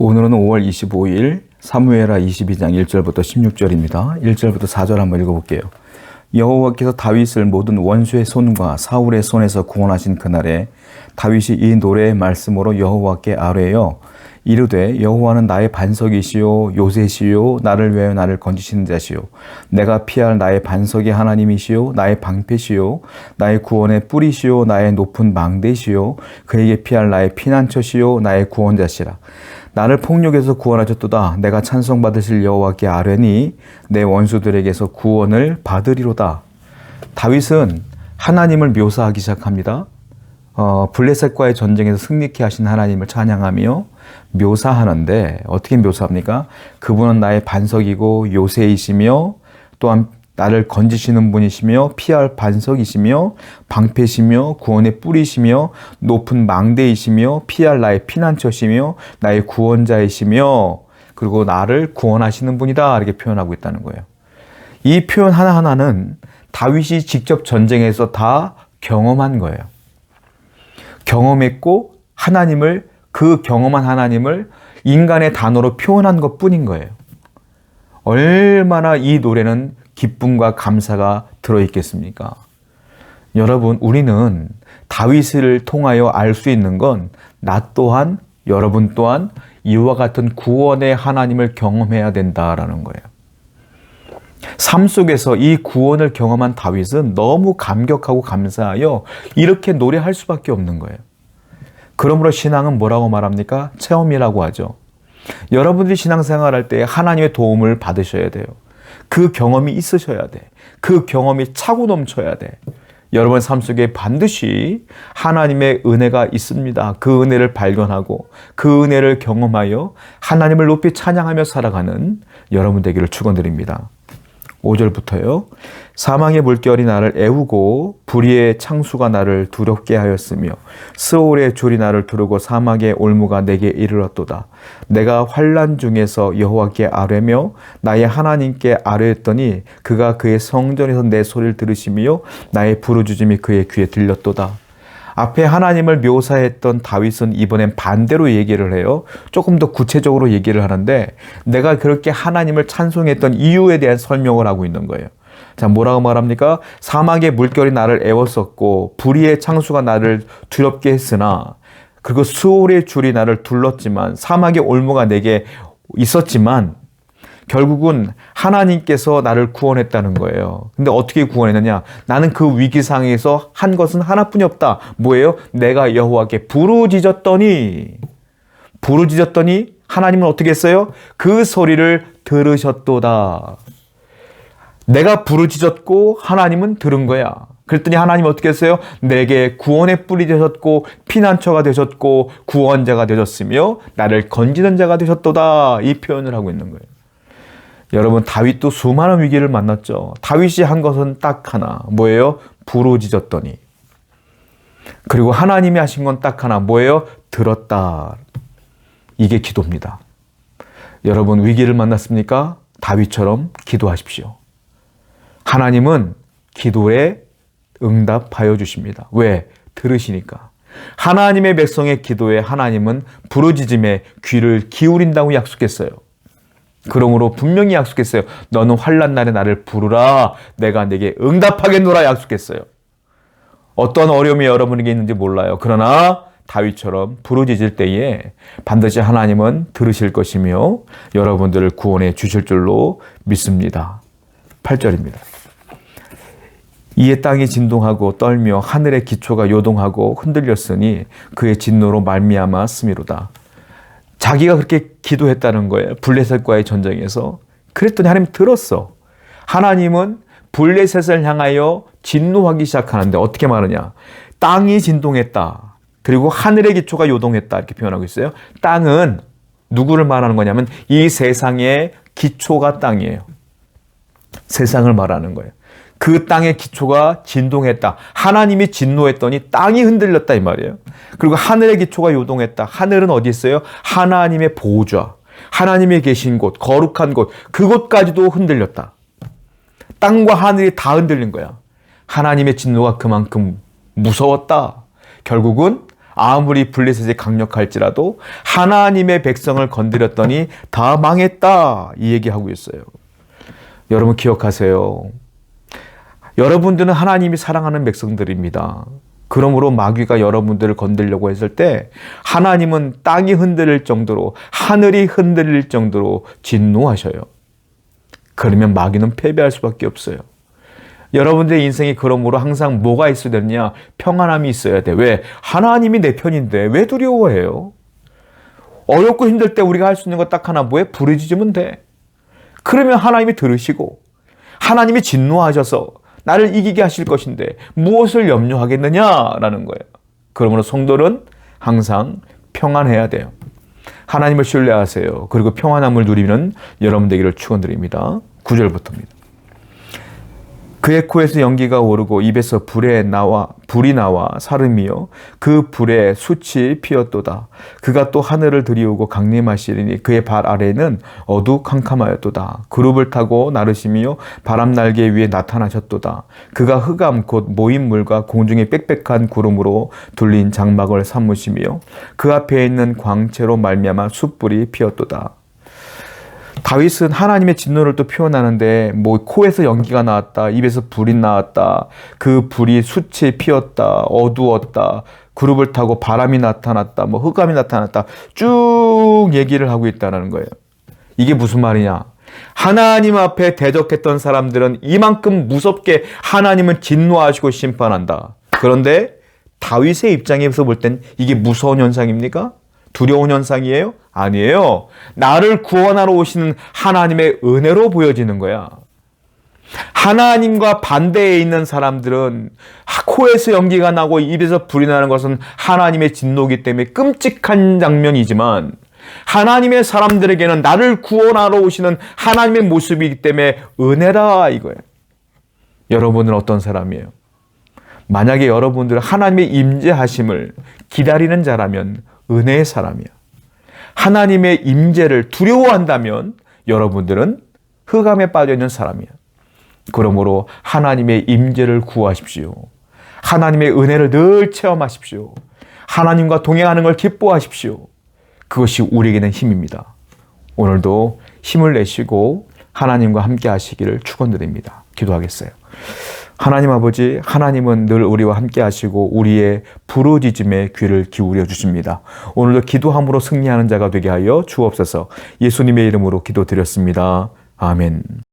오늘은 5월 25일 사무엘하 22장 1절부터 16절입니다. 1절부터 4절 한번 읽어볼게요. 여호와께서 다윗을 모든 원수의 손과 사울의 손에서 구원하신 그날에 다윗이 이 노래의 말씀으로 여호와께 아뢰어 이르되 여호와는 나의 반석이시요 요새시요 나를 위하여 나를 건지시는 자시요 내가 피할 나의 반석의 하나님이시요 나의 방패시요 나의 구원의 뿌리시요 나의 높은 망대시요 그에게 피할 나의 피난처시요 나의 구원자시라. 나를 폭력에서 구원하셨도다. 내가 찬송받으실 여호와께 아뢰니 내 원수들에게서 구원을 받으리로다. 다윗은 하나님을 묘사하기 시작합니다. 블레셋과의 전쟁에서 승리케 하신 하나님을 찬양하며 묘사하는데 어떻게 묘사합니까? 그분은 나의 반석이고 요새이시며 또한 나를 건지시는 분이시며 피할 반석이시며 방패시며 구원의 뿌리시며 높은 망대이시며 피할 나의 피난처시며 나의 구원자이시며 그리고 나를 구원하시는 분이다 이렇게 표현하고 있다는 거예요. 이 표현 하나하나는 다윗이 직접 전쟁에서 다 경험한 거예요. 경험했고 그 경험한 하나님을 인간의 단어로 표현한 것뿐인 거예요. 얼마나 이 노래는 기쁨과 감사가 들어있겠습니까? 여러분, 우리는 다윗을 통하여 알 수 있는 건 나 또한 여러분 또한 이와 같은 구원의 하나님을 경험해야 된다라는 거예요. 삶 속에서 이 구원을 경험한 다윗은 너무 감격하고 감사하여 이렇게 노래할 수밖에 없는 거예요. 그러므로 신앙은 뭐라고 말합니까? 체험이라고 하죠. 여러분들이 신앙생활할 때 하나님의 도움을 받으셔야 돼요. 그 경험이 있으셔야 돼. 그 경험이 차고 넘쳐야 돼. 여러분 삶 속에 반드시 하나님의 은혜가 있습니다. 그 은혜를 발견하고 그 은혜를 경험하여 하나님을 높이 찬양하며 살아가는 여러분 되기를 축원드립니다. 5절부터요. 사망의 물결이 나를 애우고 불의의 창수가 나를 두렵게 하였으며 스올의 줄이 나를 두르고 사막의 올무가 내게 이르렀도다. 내가 환난 중에서 여호와께 아뢰며 나의 하나님께 아뢰었더니 그가 그의 성전에서 내 소리를 들으시며 나의 부르짖음이 그의 귀에 들렸도다. 앞에 하나님을 묘사했던 다윗은 이번엔 반대로 얘기를 해요. 조금 더 구체적으로 얘기를 하는데 내가 그렇게 하나님을 찬송했던 이유에 대한 설명을 하고 있는 거예요. 자, 뭐라고 말합니까? 사막의 물결이 나를 애웠었고 불의의 창수가 나를 두렵게 했으나 그리고 스올의 줄이 나를 둘렀지만 사막의 올무가 내게 있었지만 결국은 하나님께서 나를 구원했다는 거예요. 근데 어떻게 구원했느냐? 나는 그 위기 상황에서 한 것은 하나뿐이 없다. 뭐예요? 내가 여호와께 부르짖었더니 하나님은 어떻게 했어요? 그 소리를 들으셨도다. 내가 부르짖었고 하나님은 들은 거야. 그랬더니 하나님은 어떻게 했어요? 내게 구원의 뿔이 되셨고 피난처가 되셨고 구원자가 되셨으며 나를 건지는 자가 되셨도다. 이 표현을 하고 있는 거예요. 여러분, 다윗도 수많은 위기를 만났죠. 다윗이 한 것은 딱 하나. 뭐예요? 부르짖었더니. 그리고 하나님이 하신 건 딱 하나. 뭐예요? 들었다. 이게 기도입니다. 여러분, 위기를 만났습니까? 다윗처럼 기도하십시오. 하나님은 기도에 응답하여 주십니다. 왜? 들으시니까. 하나님의 백성의 기도에 하나님은 부르짖음에 귀를 기울인다고 약속했어요. 그러므로 분명히 약속했어요. 너는 환난 날에 나를 부르라. 내가 내게 응답하겠노라 약속했어요. 어떤 어려움이 여러분에게 있는지 몰라요. 그러나 다윗처럼 부르짖을 때에 반드시 하나님은 들으실 것이며 여러분들을 구원해 주실 줄로 믿습니다. 8절입니다. 이에 땅이 진동하고 떨며 하늘의 기초가 요동하고 흔들렸으니 그의 진노로 말미암았음이로다. 자기가 그렇게 기도했다는 거예요. 블레셋과의 전쟁에서. 그랬더니 하나님 들었어. 하나님은 블레셋을 향하여 진노하기 시작하는데 어떻게 말하냐. 땅이 진동했다. 그리고 하늘의 기초가 요동했다. 이렇게 표현하고 있어요. 땅은 누구를 말하는 거냐면 이 세상의 기초가 땅이에요. 세상을 말하는 거예요. 그 땅의 기초가 진동했다. 하나님이 진노했더니 땅이 흔들렸다 이 말이에요. 그리고 하늘의 기초가 요동했다. 하늘은 어디 있어요? 하나님의 보좌, 하나님이 계신 곳, 거룩한 곳, 그곳까지도 흔들렸다. 땅과 하늘이 다 흔들린 거야. 하나님의 진노가 그만큼 무서웠다. 결국은 아무리 블레셋이 강력할지라도 하나님의 백성을 건드렸더니 다 망했다. 이 얘기하고 있어요. 여러분 기억하세요. 여러분들은 하나님이 사랑하는 백성들입니다. 그러므로 마귀가 여러분들을 건드리려고 했을 때 하나님은 땅이 흔들릴 정도로, 하늘이 흔들릴 정도로 진노하셔요. 그러면 마귀는 패배할 수밖에 없어요. 여러분들의 인생이 그러므로 항상 뭐가 있어야 되느냐? 평안함이 있어야 돼. 왜? 하나님이 내 편인데 왜 두려워해요? 어렵고 힘들 때 우리가 할 수 있는 거 딱 하나, 뭐에? 부르짖으면 돼. 그러면 하나님이 들으시고 하나님이 진노하셔서 나를 이기게 하실 것인데 무엇을 염려하겠느냐라는 거예요. 그러므로 성도는 항상 평안해야 돼요. 하나님을 신뢰하세요. 그리고 평안함을 누리는 여러분 되기를 축원드립니다. 9절부터입니다. 그의 코에서 연기가 오르고 입에서 불이 나와 사름이요 그 불에 숯이 피었도다. 그가 또 하늘을 들이우고 강림하시리니 그의 발 아래는 어두캄캄하였도다. 그룹을 타고 나르시며 바람 날개 위에 나타나셨도다. 그가 흑암 곧 모인 물과 공중의 빽빽한 구름으로 둘린 장막을 삼으시며 그 앞에 있는 광채로 말미암아 숯불이 피었도다. 다윗은 하나님의 진노를 또 표현하는데 뭐 코에서 연기가 나왔다, 입에서 불이 나왔다, 그 불이 숯이 피었다, 어두웠다, 그룹을 타고 바람이 나타났다, 뭐 흑암이 나타났다, 쭉 얘기를 하고 있다는 거예요. 이게 무슨 말이냐? 하나님 앞에 대적했던 사람들은 이만큼 무섭게 하나님은 진노하시고 심판한다. 그런데 다윗의 입장에서 볼 땐 이게 무서운 현상입니까? 두려운 현상이에요? 아니에요. 나를 구원하러 오시는 하나님의 은혜로 보여지는 거야. 하나님과 반대에 있는 사람들은 코에서 연기가 나고 입에서 불이 나는 것은 하나님의 진노이기 때문에 끔찍한 장면이지만 하나님의 사람들에게는 나를 구원하러 오시는 하나님의 모습이기 때문에 은혜다 이거예요. 여러분은 어떤 사람이에요? 만약에 여러분들은 하나님의 임재하심을 기다리는 자라면 은혜의 사람이야. 하나님의 임재를 두려워한다면 여러분들은 흑암에 빠져있는 사람이야. 그러므로 하나님의 임재를 구하십시오. 하나님의 은혜를 늘 체험하십시오. 하나님과 동행하는 걸 기뻐하십시오. 그것이 우리에게는 힘입니다. 오늘도 힘을 내시고 하나님과 함께 하시기를 축원드립니다. 기도하겠어요. 하나님 아버지, 하나님은 늘 우리와 함께 하시고 우리의 부르짖음에 귀를 기울여 주십니다. 오늘도 기도함으로 승리하는 자가 되게 하여 주옵소서. 예수님의 이름으로 기도드렸습니다. 아멘.